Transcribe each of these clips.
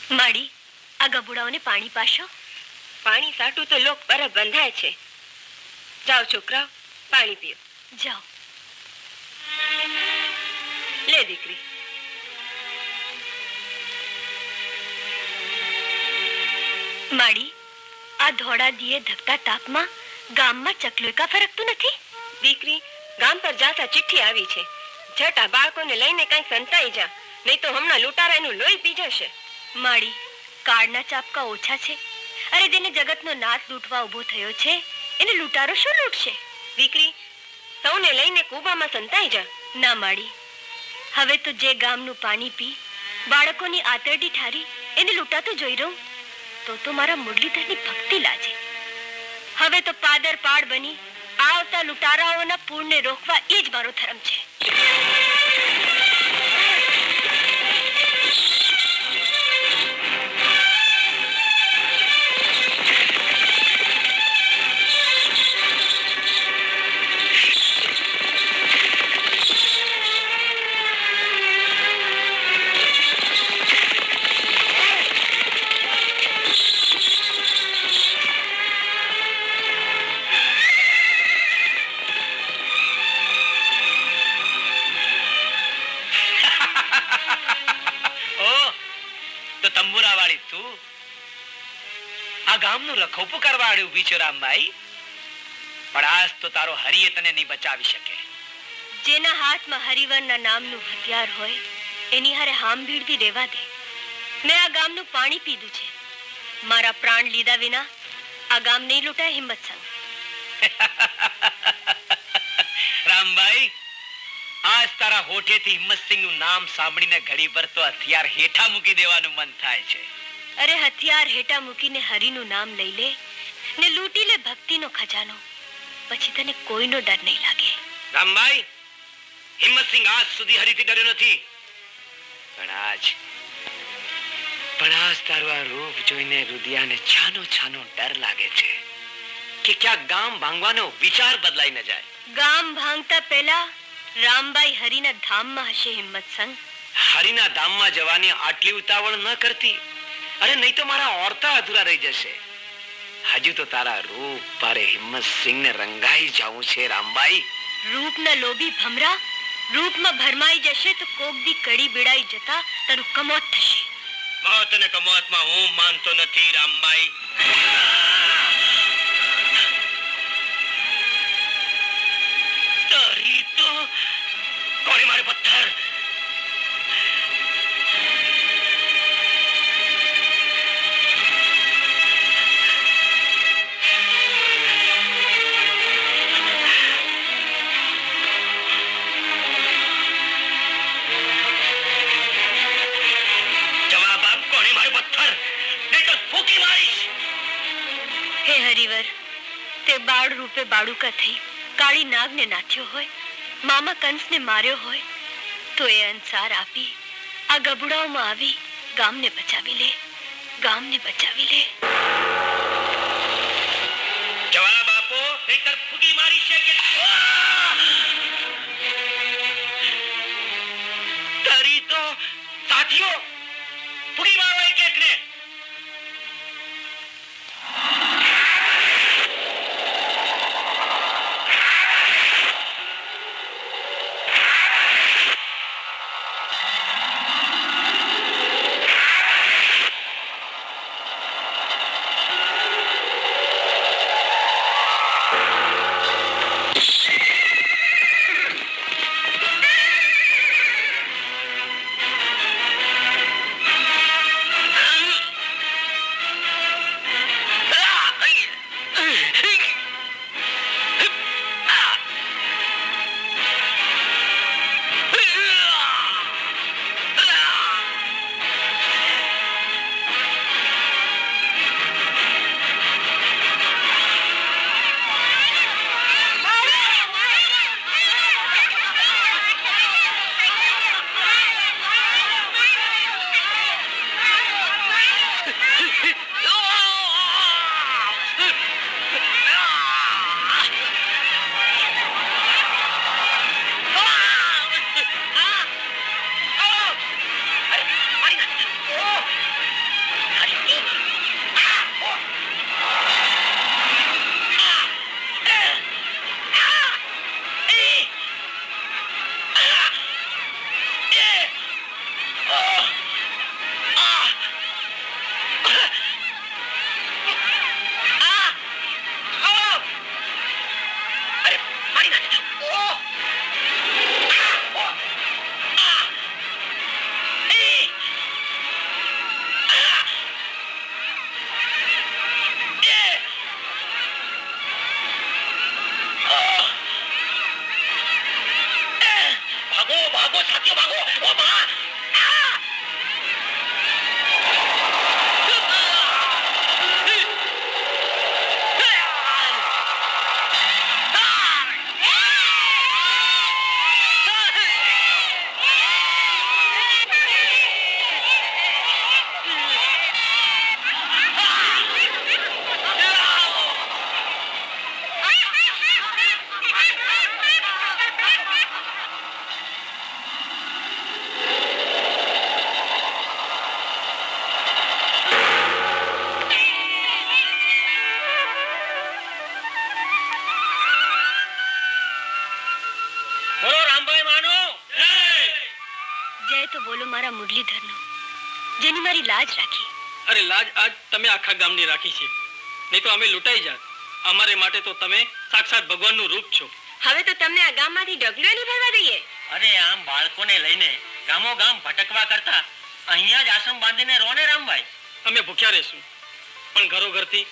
માડી, આ ગબુડાઓને પાણી પાશો. પાણી સાટું તો લોક પર બંધાય છે. જાઓ છોકરાઓ, પાણી પીઓ. જાઓ. લે દીકરી. માડી, આ ધોળા દીએ ધકતા તાપમાં ગામમાં ચકલું કા ફરકતું નથી. દીકરી, ગામ પર જાતા ચિઠ્ઠી આવી છે. જટા બાળકોને લઈને કઈ સંતાઈ જા, નહીં તો હમણાં લૂંટારાનું લોહી પી જશે. માડી, કાળના ચાપકા ઓછા છે. અરે જેને જગતનો નાથ લૂંટવા ઉભો થયો છે એને લૂંટારો શું લૂંટશે? દીકરી, સૌને લઈને કૂવામાં સંતાઈ જા. ના માડી, હવે તો જે ગામનું પાણી પી બાળકોની આતરડી ઠારી એને લૂંટાતું જોઈ રહું તો મારા મુરલીધરની ભક્તિ લાજે. હવે તો પાદર પાડ બની આવતા લૂંટારાઓના પૂરને રોકવા એ જ મારો ધર્મ છે. ગામનું રખોપું કરવા આડે ઊભી છે રામબાઈ, પણ આજ તો તારો હરિએ તને નહીં બચાવી શકે. જેના હાથમાં હરિવરના નામનું હથિયાર હોય એની હારે હામ ભીડતી રહેવા દે. મેં આ ગામનું પાણી પીધું છે. મારા પ્રાણ લીધા વિના આ ગામ નહીં લૂંટાય. હિંમત સંગ રામબાઈ, આજ તારા હોઠેથી હિંમતસિંહનું નામ સાંભળીને ઘડી પર તો હથિયાર હેઠા મૂકી દેવાનું મન થાય છે. અરે હથિયાર હેઠા મૂકીને હરિનું નામ લઈ લે ને લૂંટી લે ભક્તિનો ખજાનો, પછી તને કોઈનો ડર નહીં લાગે. રામબાઈ, હિંમતસિંહ આજ સુધી હરિથી ડર્યો નથી, પણ આજ તારું આ રૂપ જોઈને રુદિયાને છાનો છાનો ડર લાગે છે કે ક્યાં ગામ ભાંગવાનો વિચાર બદલાઈ ન જાય. ગામ ભાંગતા પહેલા રામબાઈ હરિના ધામમાં હશે. હિંમત સંગ હરિના ધામમાં જવાની આટલી ઉતાવળ ન કરતી. અરે નહીં તો મારા ઓરતા અધૂરા રહી જશે. હજુ તો તારા રૂપ પારે હિંમતસિંહને રંગાઈ જાવું છે રામબાઈ. રૂપના લોભી ભમરા રૂપમાં ભરમાઈ જશે તો કોક દી કડી બીડાઈ જતા તારું કમોત થશે. મોત અને કમોતમાં હું માનતો નથી રામબાઈ. તારી તો કોણે મારે પથ્થર? બાળ રૂપે બાળુકા થઈ કાળી નાગને નાથ્યો હોય, મામા કંસને માર્યો હોય તો એ અંસાર આપી આ ગબુડાઓમાં આવી ગામને બચાવી લે. ગામને બચાવી લે. જવાબ આપો, નહીતર ફૂકી મારી છે કે તારી તો સાથીઓ ફૂકી મારો એક એકને. જેની મારી લાજ રાખી. અરે લાજ આજ તમે આખા ગામની રાખી છે, નહીં તો અમે લૂંટાઈ જાત. અમારે માટે તો તમે સાક્ષાત ભગવાનનું રૂપ છો. હવે તો તમને આ ગામમાંથી ઢગલો નહીં ભરવા દઈએ. અરે આમ બાળકોને લઈને ગામો ગામ ભટકવા કરતા અહીંયા જ આશ્રમ બાંધીને રહો ને રામભાઈ. અમે ભૂખ્યા રહેશું, પણ ઘરો ઘરથી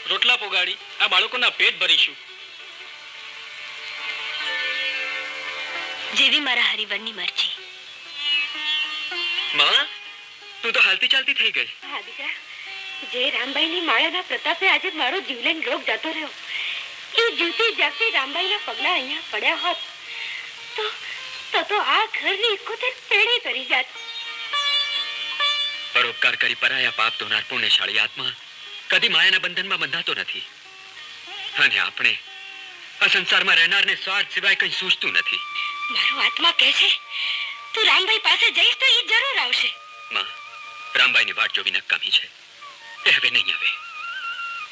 રોટલા પોગાડી આ બાળકોના પેટ ભરીશું. જેવી મારા હરિવરની મરજી. માં, તું તો હાલતી ચાલતી થઈ ગઈ. હા દીકરા, જે રામબાઈની માયાના પ્રતાપે આજે મારો જીવલેણ રોગ જતો રહ્યો, એ જીવતી જાગતી રામબાઈના પગલા અહીંયા પડ્યા હોત તો આ ઘરની 71 પેઢી કરી જાત. પરોપકાર કરી પરાયા પાપ ધોનાર પુણ્યશાળી આત્મા કદી માયાના બંધનમાં બંધાતો નથી. અને આપણે આ સંસારમાં રહેનારને સ્વાર્થ સિવાય કંઈ સૂઝતું નથી. મારો આત્મા કહે છે તું રામભાઈ પાસે જઈશ તો એ જરૂર આવશે. માં, રામબાઈની વાટ જોવી નકામી છે. એ હવે નહીં આવે.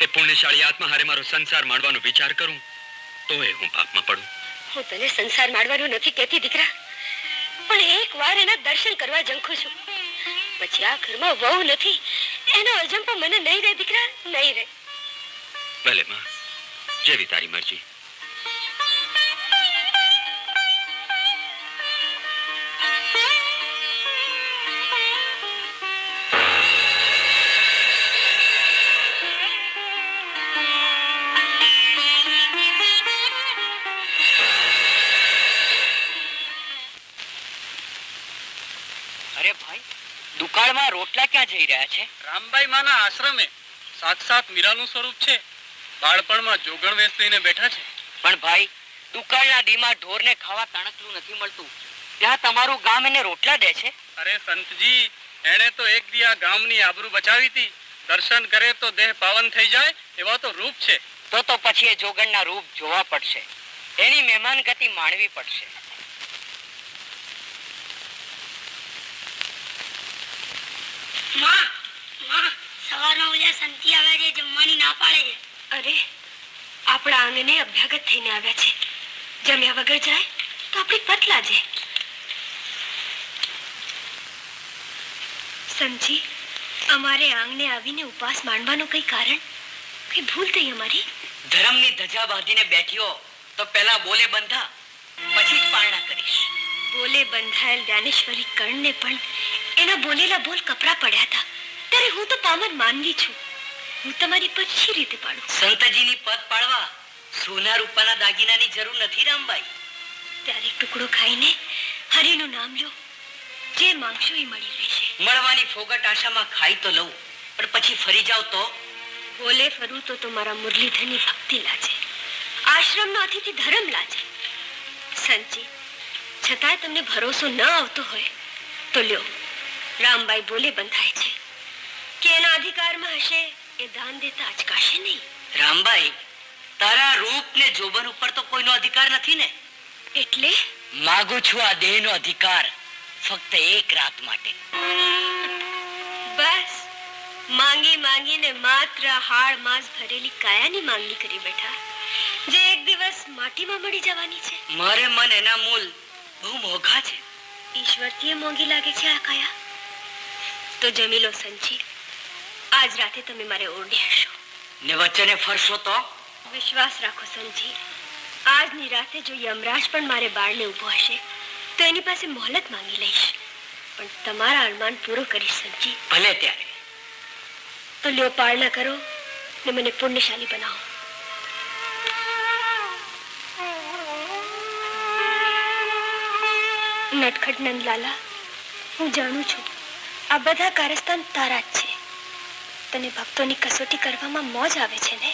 એ પુણ્યશાળી આત્મા હારે મારો સંસાર માંડવાનો વિચાર કરું તો એ હું પાપમાં પડું. હું તને સંસાર માંડવાનું નથી કહેતી દીકરા, પણ એક વાર એના દર્શન કરવા ઝંખું છું. પછી આ ઘરમાં વહુ નથી એનો અજંપો મને નહીં રહે દીકરા, નહીં રહે. ભલે માં, જેવી તારી મરજી. અરે ભાઈ, દુકાળમાં રોટલા ક્યાં જઈ રહ્યા છે? રામબાઈ માના આશ્રમે. સાક્ષાત મીરાનું સ્વરૂપ છે. બાળપણમાં જોગણ વેશ લઈને બેઠા છે. પણ ભાઈ, દુકાળના દીમાં ઢોરને ખાવા તણકલું નથી મળતું, ત્યાં તમારું ગામ એને રોટલા દે છે? અરે સંતજી, એણે તો એક દી આ ગામની આબરૂ બચાવી હતી. દર્શન કરે તો દેહ પાવન થઈ જાય એવા તો રૂપ છે. તો પછી એ જોગણના રૂપ જોવા પડશે, એની મહેમાન ગતિ માણવી પડશે. સવારમાં ઓલા સંતી આવ્યા છે, જમવાની ના પાડે છે. અરે આપણા આંગણે અભ્યાગત થઈને આવ્યા છે, જમ્યા વગર જાય તો આપણી પત લાજે. સંજી, અમારે આંગણે આવીને ઉપવાસ માંડવાનું કઈ કારણ, કઈ ભૂલ થઈ અમારી? ધર્મની ધજા બાંધીને બેઠ્યો તો પહેલા બોલે બંધા, પછી જ પારણા કરીશ. બોલે બંધાયેલ જ્ઞાનેશ્વરી કર્ણને પણ એના બોલેલા બોલ કપરા પડ્યા હતા. ત્યારે હું તો પામર માનવી છું, હું તમારી પદ શી રીતે પાડું? સંતજીની પદ પાડવા સોના રૂપાના દાગીનાની જરૂર નથી રામબાઈ. ત્યારે એક ટુકડો ખાઈને હરિનું નામ લો, જે માંગશો એ મળી રહેશે. મળવાની ફોગટ આશામાં ખાઈ તો લઉં, પણ પછી ફરી જાવ તો? બોલે ફરું તો મારા મુરલીધરની ભક્તિ લાજે, આશ્રમનો અતિથિ ધર્મ લાજે. સંજી, છતાંય તમને ભરોસો ન આવતો હોય તો લ્યો, રામબાઈ બોલે બંધાય છે કે એના અધિકારમાં હશે એ દાન દેતા અચકાશે નહીં. રામબાઈ, તારા રૂપ ને જોબન ઉપર તો કોઈનો અધિકાર નથી ને? એટલે માગું છું આ દેહનો અધિકાર, ફક્ત એક રાત માટે. બસ માંગી માંગીને માત્ર હાડ માંસ ભરેલી કાયાની માંગણી કરી બેઠા, જે એક દિવસ માટીમાં મળી જવાની છે. મારે મન એના મૂલ બહુ મોંઘા છે. ઈશ્વરથી મોંઘી લાગે છે આ કાયા? તો જમી લો સંજી, આજ રાતે તમે મારે ઓરડે હશો. ને વચ્ચેને ફરશો તો? વિશ્વાસ રાખો સંજી, આજની રાતે જો યમરાજ પણ મારે બાળને ઊભો હશે તો એની પાસે મોહલત માંગી લઈશ, પણ તમારા અરમાન પૂરો કરીશ સંજી. ભલે ત્યારે. તો લ્યો, પાળના કરો ને મને પુણ્યશાળી બનાવો. નટખટ નંદલાલા, હું જાણું છું આ બધા કારસ્તાન તારા જ છે. તને ભક્તોની કસોટી કરવામાં મોજ આવે છે ને?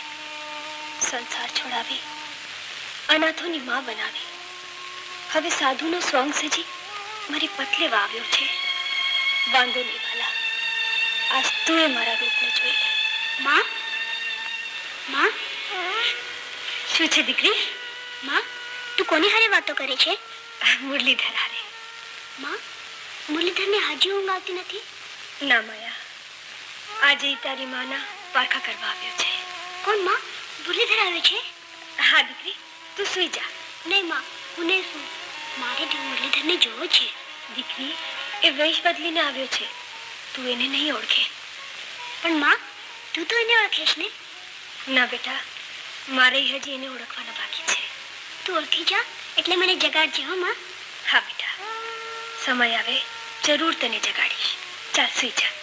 સંસાર છોડાવી, અનાથોની માં બનાવી, હવે સાધુનો સોંગ સજી મારી પતલે વાવ્યો છે. વાંધો નહીં વાલા, આજ તું એ મારા રૂપને જોઈ લે. માં, માં, શું છે દીકરી? માં, તું કોની હારે વાતો કરે છે? મુરલીધર હારે. માં, મુરલીધરને હાજી ઊંઘ આવતી નથી? ના માયા, આજે તારી માના પારખા કરવા આવ્યો છે. કોણ માં? મુરલીધર આવ્યો છે? હા દીકરી, તું સુઈ જા. નહીં માં, હું નહીં સું, મારે મુરલીધરને જોવો છે. દીકરી, એ વેશ બદલીને આવ્યો છે, તું એને નહીં ઓળખે. પણ માં, તું તો એને ઓળખીશ ને? ના બેટા, મારે હજી એને ઓળખવાના બાકી છે. તું ઓળખી જા એટલે મને જગાડજે હો માં. હા બેટા, સમય આવે જરૂર તને જગાડીશ. ચાલ સુઈ જા.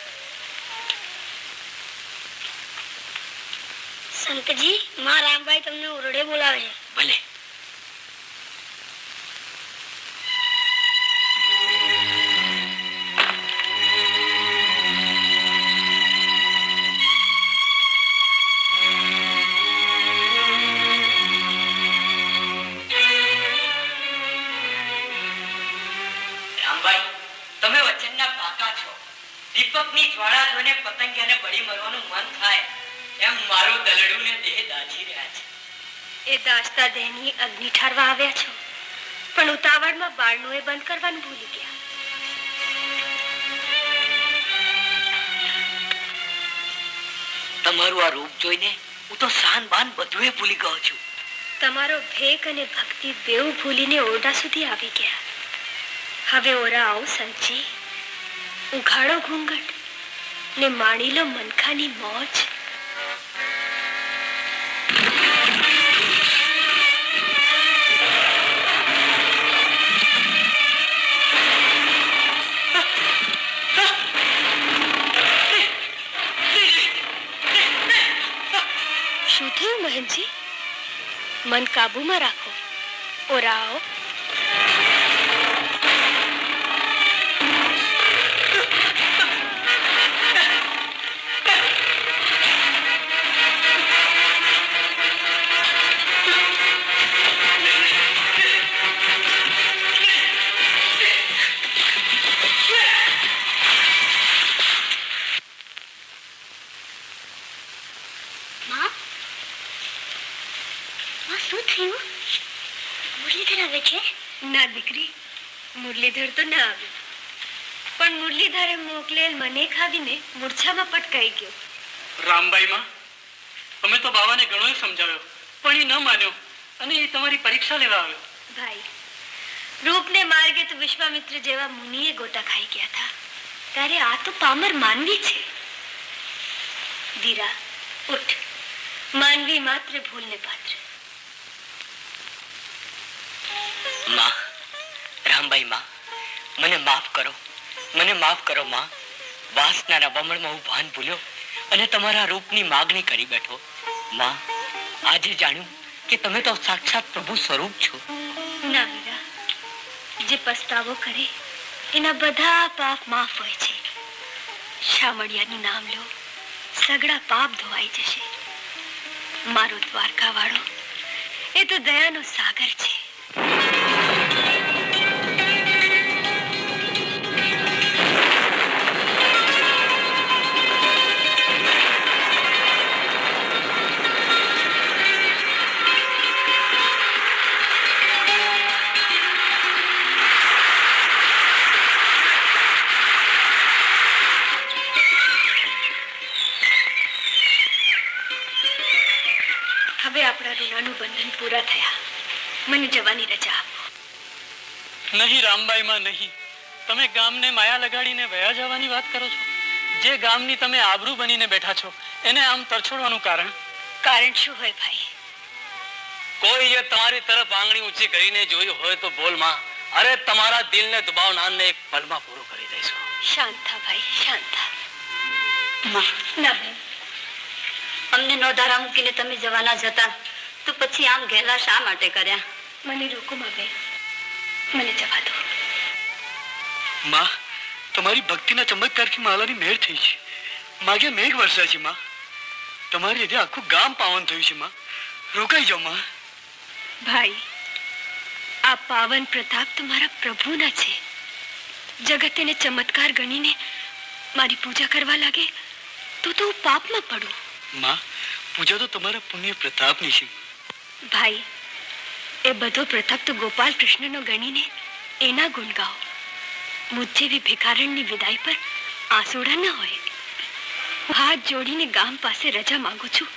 શંકરજી, માં રામભાઈ તમને ઓરડે બોલાવે છે. ભલે. રામભાઈ, તમે વચનના પાકા છો. દીપકની જ્વાળા જોઈને પતંગિયાને બળી મરવાનું મન થાય એમ મારું દલડું ને દેહ દાજી રહ્યા છે. એ દાસતા દેહની અગ્નિ ઠારવા આવ્યા છો, પણ ઉતાવળમાં બારણું એ બંધ કરવાનું ભૂલી ગયા. તમારું આ રૂપ જોઈને હું તો શાન બાન બધું ભૂલી ગયો છું. તમારો ભેખ અને ભક્તિ બેઉ ભૂલીને ઓરડા સુધી આવી ગયા. હવે ઓરા આવો સંચી, ઉઘાડો ઘૂંઘટ ને માણી લો મનખાની મોજ. શું થયું મહેનજી? મન કાબુમાં રાખો. ઓરા આવો. શું થયું? મુરલીધર આવે છે? ના દીકરી, મુરલીધર તો ના આવ્યો, પણ મુરલીધરે મોકલેલ મને ખાવીને મૂર્છામાં પટકાઈ ગયો. રામબાઈ માં, અમે તો બાવાને ઘણો સમજાવ્યો પણ એ ન માન્યો અને એ તમારી પરીક્ષા લેવા આવ્યો. ભાઈ, રૂપને માર્ગે તો વિશ્વામિત્ર જેવા મુનિએ ગોતા ખાઈ ગયા હતા, ત્યારે આ તો પામર માનવી છે. ધીરા, ઉઠ. માનવી માત્ર ભૂલને પાત્ર. માં, રામબાઈ માં, મને માફ કરો, મને માફ કરો માં. વાસનાના વમળમાં હું ભાન ભૂલ્યો અને તમારા રૂપની માગણી કરી બેઠો. માં, આજે જાણ્યું કે તમે તો સાક્ષાત પ્રભુ સ્વરૂપ છો. ના વીરા, જે પસ્તાવો કરે એના બધા પાપ માફ હોય છે. શામળિયાનું નામ લો, સગડા પાપ ધોવાઈ જશે. મારો દ્વારકા વાળો એ તો દયાનો સાગર છે. હવે આપણા ઋણાનું બંધન પૂરા થયા. મને જવાની રજા આપો. નહીં રામબાઈ માં, નહીં. તમે ગામને માયા લગાડીને વયા જવાની વાત કરો છો. જે ગામની તમે આબરૂ બનીને બેઠા છો એને આમ તરછોડવાનું કારણ? કારણ શું હોય ભાઈ? કોઈએ તમારી તરફ આંગળી ઊંચી કરીને જોયું હોય તો બોલ માં. અરે તમારા દિલને દબાવનારને એક પલમાં પૂરો કરી દઈશું. શાંત થા ભાઈ, શાંત થા. ના બેન, અમને નોધારા મૂકીને તમે જવાના જતા તો પછી આમ ઘેલા શા માટે કર્યા? મને રોકો માં બેન, મને જવા દો. માં, તમારી ભક્તિના ચમત્કારથી માલાની મેળ થઈ છે. માગે મેઘ વરસ્યા છે માં. તમારી લીધે આખું ગામ પાવન થયું છે માં. રોકાઈ જાઓ માં. ભાઈ, આ પાવન પ્રતાપ તો મારા પ્રભુના છે. જગત એને ચમત્કાર ગણીને મારી પૂજા કરવા લાગે તો હું પાપમાં પડું. માં, પૂજા તો તમારા પુણ્ય પ્રતાપની છે. ભાઈ, એ બધો પ્રતાપ તો ગોપાલ કૃષ્ણનો ગણીને એના ગુણ ગાઓ. મુજ જેવી ભિખારણની વિદાય પર આંસુડા ન હોય. હાથ જોડીને ગામ પાસે રજા માંગુ છું.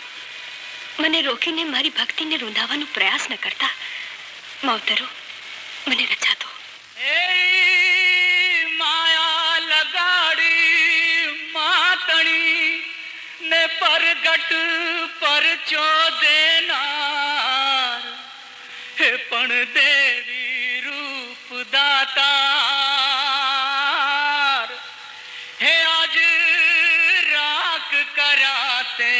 મને રોકીને મારી ભક્તિને રૂંધાવાનો પ્રયાસ ન કરતા. માવતરો, મને રજા દો. માયા લગાડી પ્રગટ પરચો દેનાર હે પણ દેવી રૂપ દાતાર હે આજ રાખ કરાતે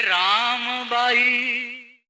રામબાઈ